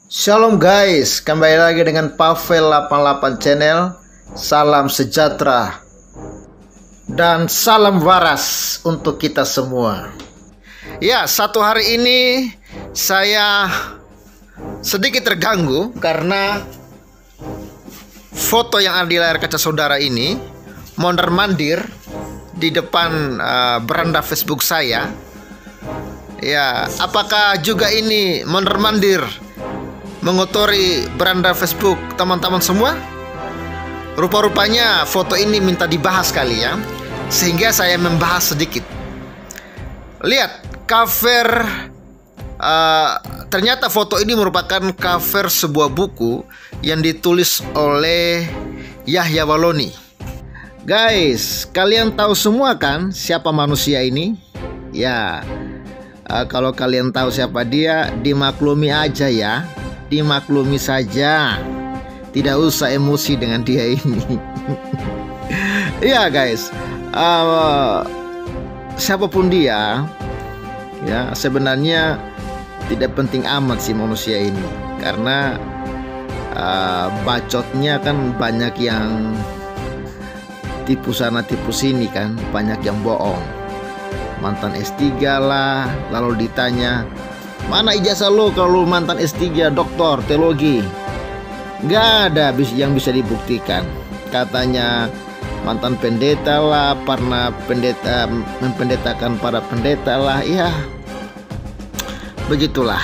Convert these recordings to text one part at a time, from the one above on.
Shalom guys, kembali lagi dengan Pavel 88 Channel. Salam sejahtera dan salam waras untuk kita semua. Ya, satu hari ini saya sedikit terganggu karena foto yang ada di layar kaca saudara ini mondar-mandir di depan beranda Facebook saya. Ya, apakah juga ini mondar-mandir mengotori beranda Facebook teman-teman semua? Rupa-rupanya foto ini minta dibahas kali ya, sehingga saya membahas sedikit. Lihat cover, ternyata foto ini merupakan cover sebuah buku yang ditulis oleh Yahya Waloni. Guys, kalian tahu semua kan siapa manusia ini? Ya, kalau kalian tahu siapa dia, dimaklumi aja ya. Dimaklumi saja, tidak usah emosi dengan dia ini. Ya guys, siapapun dia, ya sebenarnya tidak penting amat sih manusia ini, karena bacotnya kan banyak yang tipu sana tipu sini kan, banyak yang bohong. Mantan S3 lah, lalu ditanya, mana ijazah lo kalau mantan S3 doktor teologi? Gak ada yang bisa dibuktikan. Katanya mantan pendeta lah, pernah pendeta mempendetakan para pendeta lah. Ya, begitulah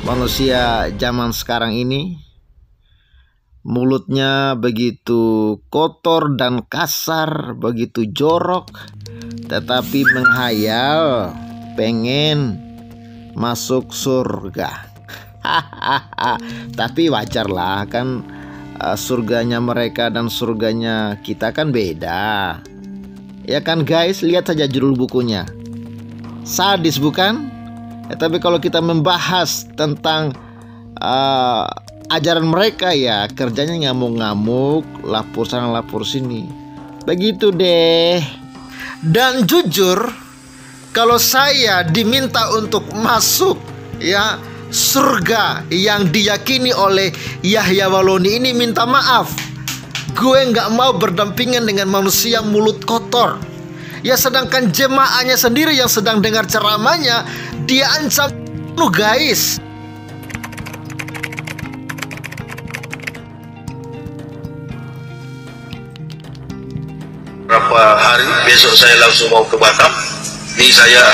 manusia zaman sekarang ini. Mulutnya begitu kotor dan kasar, begitu jorok, tetapi menghayal pengen masuk surga. Tapi wajar lah kan, surganya mereka dan surganya kita kan beda. Ya kan guys, lihat saja judul bukunya. Sadis bukan? Ya, tapi kalau kita membahas tentang ajaran mereka, ya kerjanya ngamuk-ngamuk, lapor sana lapor sini. Begitu deh. Dan jujur, kalau saya diminta untuk masuk ya surga yang diyakini oleh Yahya Waloni ini, minta maaf, gue nggak mau berdampingan dengan manusia mulut kotor. Ya sedangkan jemaahnya sendiri yang sedang dengar ceramahnya, dia ancam lu guys. Berapa hari besok saya langsung mau ke Batam. Ini saya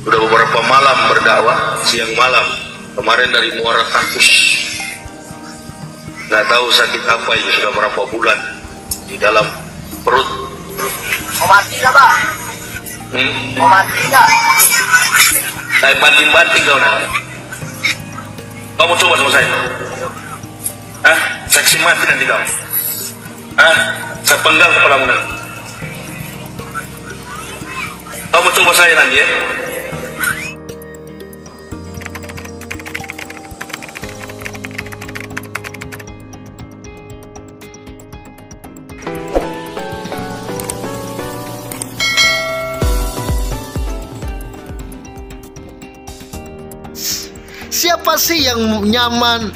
sudah beberapa malam berdakwah, siang malam. Kemarin dari Muara Takus. Nggak tahu sakit apa ini, sudah berapa bulan di dalam perut. Mau mati nggak, Pak? Mau mati nggak? Saya banting-banting kau nak. Kamu coba sama saya. Saksi mati nanti kau. Saya penggal kepalamu nanti. Kamu coba saya nanti ya. Siapa sih yang nyaman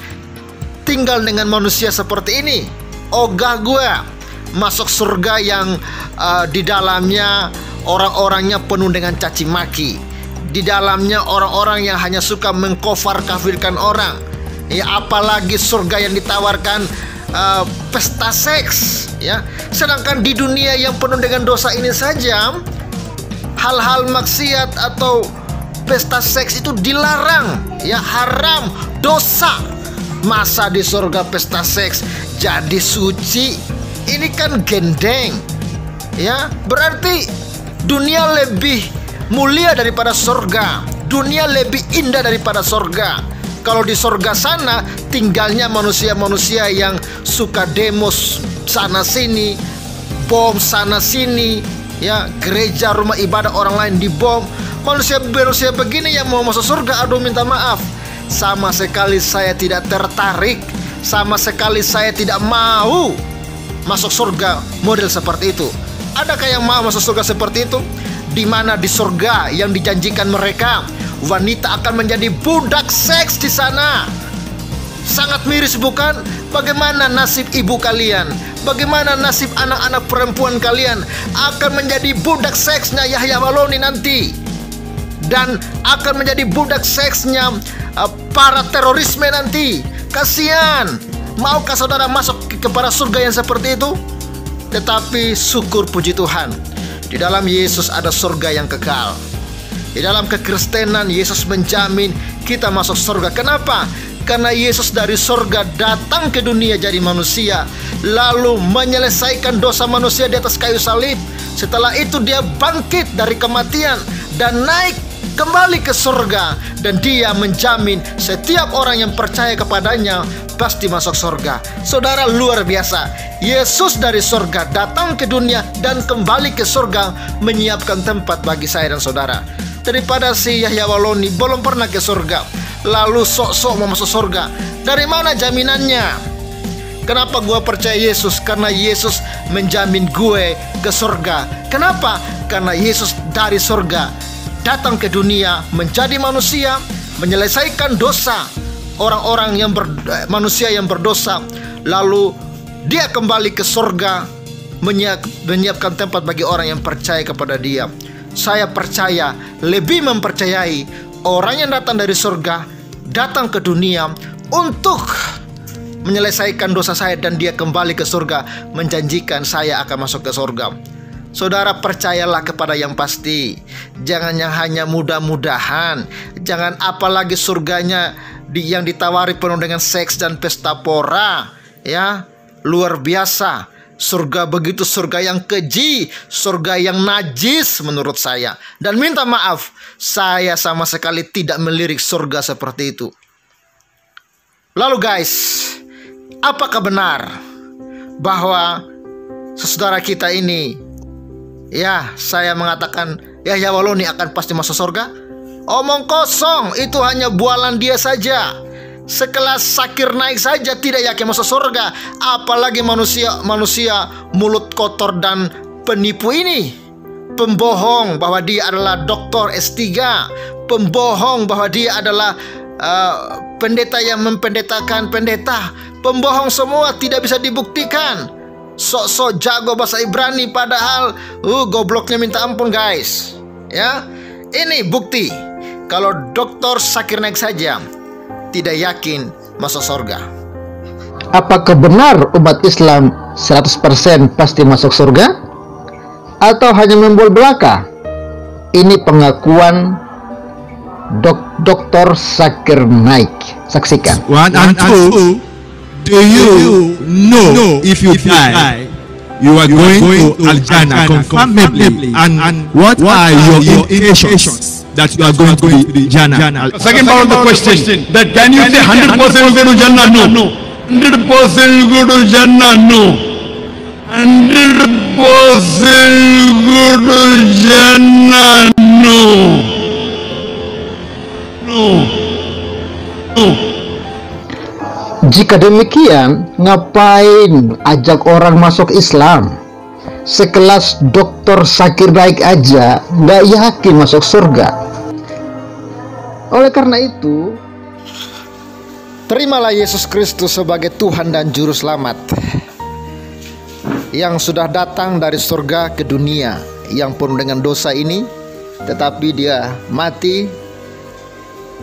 tinggal dengan manusia seperti ini? Ogah gue masuk surga yang di dalamnya orang-orangnya penuh dengan caci maki, di dalamnya orang-orang yang hanya suka mengkofar kafirkan orang. Ya apalagi surga yang ditawarkan pesta seks ya. Sedangkan di dunia yang penuh dengan dosa ini saja, hal-hal maksiat atau pesta seks itu dilarang, ya haram, dosa. Masa di surga pesta seks jadi suci? Ini kan gendeng. Ya, berarti dunia lebih mulia daripada surga. Dunia lebih indah daripada surga. Kalau di surga sana tinggalnya manusia-manusia yang suka demos sana sini, bom sana sini, ya gereja rumah ibadah orang lain dibom. Manusia begini yang mau masuk surga, aduh minta maaf, sama sekali saya tidak tertarik, sama sekali saya tidak mau masuk surga model seperti itu. Adakah yang mau masuk surga seperti itu? Di mana di surga yang dijanjikan mereka wanita akan menjadi budak seks di sana. Sangat miris bukan? Bagaimana nasib ibu kalian? Bagaimana nasib anak-anak perempuan kalian? Akan menjadi budak seksnya Yahya Waloni nanti. Dan akan menjadi budak seksnya para terorisme nanti. Kasihan. Maukah saudara masuk kepada surga yang seperti itu? Tetapi syukur puji Tuhan, di dalam Yesus ada surga yang kekal. Di dalam kekristenan Yesus menjamin kita masuk surga. Kenapa? Karena Yesus dari surga datang ke dunia jadi manusia, lalu menyelesaikan dosa manusia di atas kayu salib. Setelah itu dia bangkit dari kematian dan naik kembali ke surga. Dan dia menjamin setiap orang yang percaya kepadanya pasti masuk surga. Saudara, luar biasa. Yesus dari surga datang ke dunia dan kembali ke surga, menyiapkan tempat bagi saya dan saudara. Daripada si Yahya Waloni belum pernah ke surga, lalu sok-sok mau masuk surga. Dari mana jaminannya? Kenapa gue percaya Yesus? Karena Yesus menjamin gue ke surga. Kenapa? Karena Yesus dari surga datang ke dunia, menjadi manusia, menyelesaikan dosa orang-orang yang manusia yang berdosa. Lalu dia kembali ke surga, menyiapkan tempat bagi orang yang percaya kepada dia. Saya percaya, lebih mempercayai orang yang datang dari surga datang ke dunia untuk menyelesaikan dosa saya, dan dia kembali ke surga menjanjikan saya akan masuk ke surga. Saudara, percayalah kepada yang pasti. Jangan yang hanya mudah-mudahan. Jangan apalagi surganya yang ditawari penuh dengan seks dan pesta pora. Ya, luar biasa. Surga begitu, surga yang keji, surga yang najis menurut saya. Dan minta maaf, saya sama sekali tidak melirik surga seperti itu. Lalu guys, apakah benar bahwa saudara kita ini, ya, saya mengatakan Yahya Waloni akan pasti masuk surga? Omong kosong, itu hanya bualan dia saja. Sekelas Zakir Naik saja tidak yakin masuk surga, apalagi manusia mulut kotor dan penipu ini. Pembohong bahwa dia adalah doktor S3, pembohong bahwa dia adalah pendeta yang mempendetakan pendeta. Pembohong semua, tidak bisa dibuktikan. Sok-sok jago bahasa Ibrani, padahal gobloknya minta ampun guys. Ya, ini bukti kalau doktor Zakir Naik saja tidak yakin masuk surga. Apakah benar umat Islam 100% pasti masuk surga? Atau hanya membual belaka? Ini pengakuan Dr. Zakir Naik. Saksikan. One and two. Do you know if you die, you are going to Al-Jannah confirmably? And what are your indications that you are going to be Jannah? Second part of the question, that can you say 100% will go to Jannah? No. 100% will go to Jannah? No. 100% will go to Jannah? No. No. No. Jika demikian, ngapain ajak orang masuk Islam? Sekelas Dr. Zakir Naik aja nggak yakin masuk surga. Oleh karena itu, terimalah Yesus Kristus sebagai Tuhan dan Juru Selamat yang sudah datang dari surga ke dunia yang penuh dengan dosa ini, tetapi dia mati,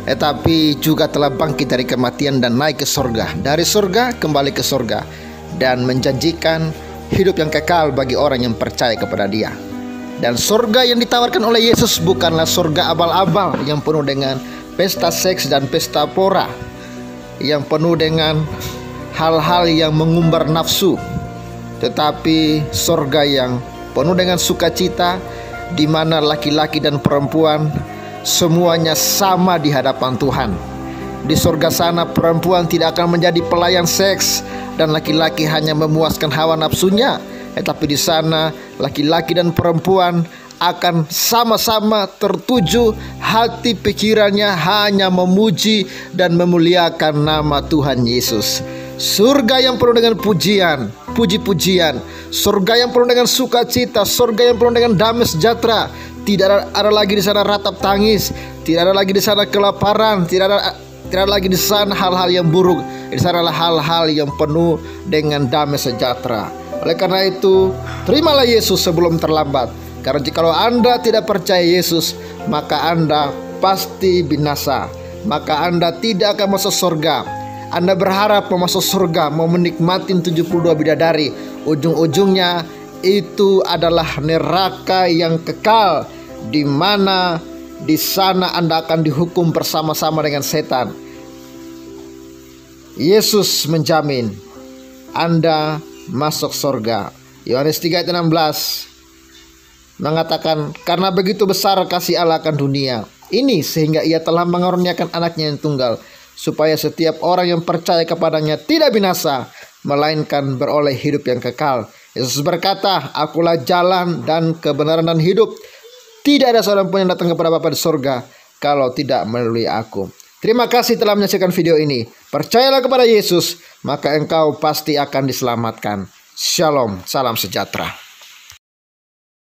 tetapi juga telah bangkit dari kematian dan naik ke surga. Dari surga kembali ke surga dan menjanjikan hidup yang kekal bagi orang yang percaya kepada dia. Dan surga yang ditawarkan oleh Yesus bukanlah surga abal-abal yang penuh dengan pesta seks dan pesta pora, yang penuh dengan hal-hal yang mengumbar nafsu, tetapi surga yang penuh dengan sukacita, di mana laki-laki dan perempuan semuanya sama di hadapan Tuhan. Di surga sana perempuan tidak akan menjadi pelayan seks dan laki-laki hanya memuaskan hawa nafsunya, tetapi di sana laki-laki dan perempuan akan sama-sama tertuju, hati pikirannya hanya memuji dan memuliakan nama Tuhan Yesus. Surga yang penuh dengan pujian, puji-pujian, surga yang penuh dengan sukacita, surga yang penuh dengan damai sejahtera, Tidak ada lagi di sana ratap tangis, tidak ada lagi di sana kelaparan, tidak ada lagi di sana hal-hal yang buruk. Di sana adalah hal-hal yang penuh dengan damai sejahtera. Oleh karena itu, terimalah Yesus sebelum terlambat. Karena jikalau Anda tidak percaya Yesus, maka Anda pasti binasa. Maka Anda tidak akan masuk surga. Anda berharap mau masuk surga, mau menikmati 72 bidadari. Ujung-ujungnya itu adalah neraka yang kekal, di mana di sana Anda akan dihukum bersama-sama dengan setan. Yesus menjamin Anda masuk surga. Yohanes 3:16 mengatakan, karena begitu besar kasih Allah akan dunia ini sehingga ia telah mengaruniakan anaknya yang tunggal, supaya setiap orang yang percaya kepadanya tidak binasa, melainkan beroleh hidup yang kekal. Yesus berkata, akulah jalan dan kebenaran dan hidup. Tidak ada seorang pun yang datang kepada Bapa di surga kalau tidak melalui aku. Terima kasih telah menyaksikan video ini. Percayalah kepada Yesus, maka engkau pasti akan diselamatkan. Shalom, salam sejahtera.